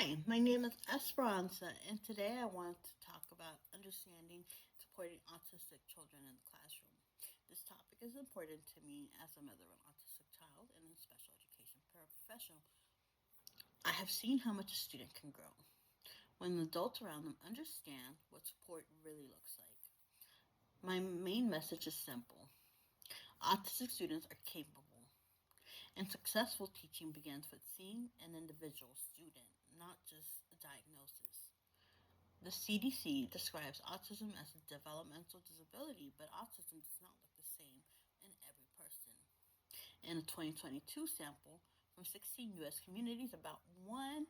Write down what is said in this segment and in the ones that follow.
Hi, my name is Esperanza, and today I want to talk about understanding supporting autistic children in the classroom. This topic is important to me as a mother of an autistic child and a special education paraprofessional. I have seen how much a student can grow when the adults around them understand what support really looks like. My main message is simple. Autistic students are capable, and successful teaching begins with seeing an individual student, not just a diagnosis. The CDC describes autism as a developmental disability, but autism does not look the same in every person. In a 2022 sample from 16 U.S. communities, about 1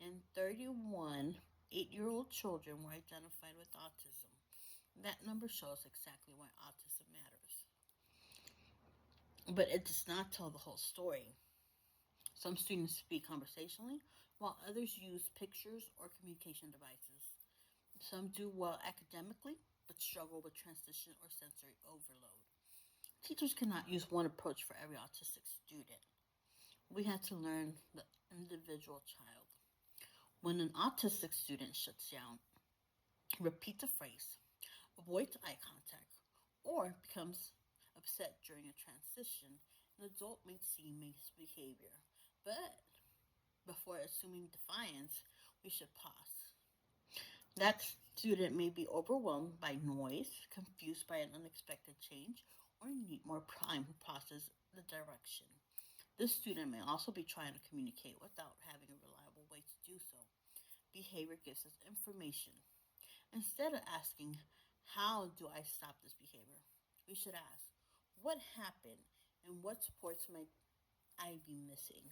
in 31 8-year-old children were identified with autism. That number shows exactly why autism matters. But it does not tell the whole story. Some students speak conversationally, while others use pictures or communication devices. Some do well academically, but struggle with transition or sensory overload. Teachers cannot use one approach for every autistic student. We had to learn the individual child. When an autistic student shuts down, repeats a phrase, avoids eye contact, or becomes upset during a transition, an adult may see misbehavior. But before assuming defiance, we should pause. That student may be overwhelmed by noise, confused by an unexpected change, or need more time to process the direction. This student may also be trying to communicate without having a reliable way to do so. Behavior gives us information. Instead of asking, how do I stop this behavior? We should ask, what happened and what supports might I be missing?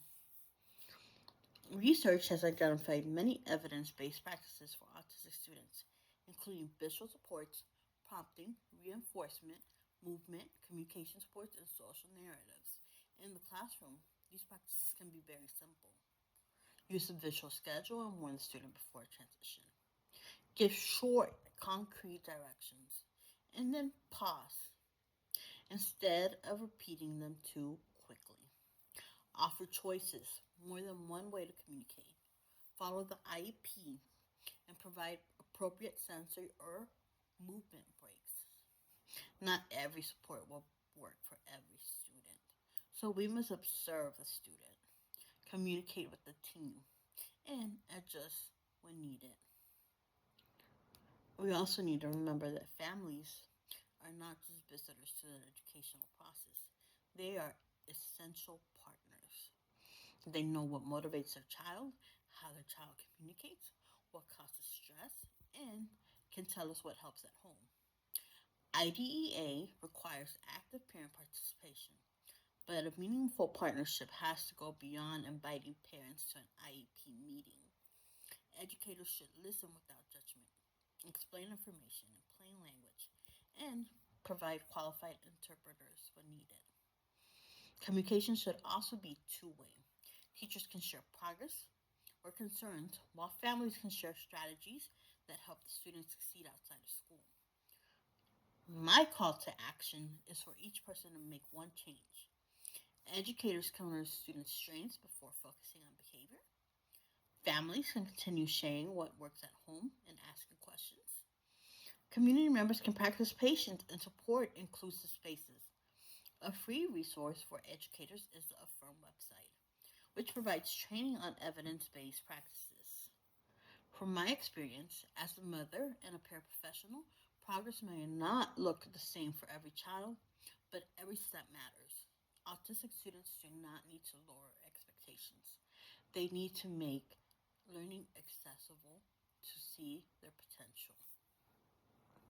Research has identified many evidence based practices for autistic students, including visual supports, prompting, reinforcement, movement, communication supports, and social narratives. In the classroom, these practices can be very simple. Use a visual schedule and warn the student before transition. Give short, concrete directions, and then pause instead of repeating them too quickly. Offer choices, more than one way to communicate. Follow the IEP and provide appropriate sensory or movement breaks. Not every support will work for every student. So we must observe the student, communicate with the team, and adjust when needed. We also need to remember that families are not just visitors to the educational process. They are essential partners. They know what motivates their child, how their child communicates, what causes stress, and can tell us what helps at home. IDEA requires active parent participation, but a meaningful partnership has to go beyond inviting parents to an IEP meeting. Educators should listen without judgment, explain information in plain language, and provide qualified interpreters when needed. Communication should also be two-way. Teachers can share progress or concerns, while families can share strategies that help the students succeed outside of school. My call to action is for each person to make one change. Educators can learn students' strengths before focusing on behavior. Families can continue sharing what works at home and asking questions. Community members can practice patience and support inclusive spaces. A free resource for educators is the Affirm website, which provides training on evidence based practices. From my experience as a mother and a paraprofessional, progress may not look the same for every child, but every step matters. Autistic students do not need to lower expectations. They need to make learning accessible to see their potential.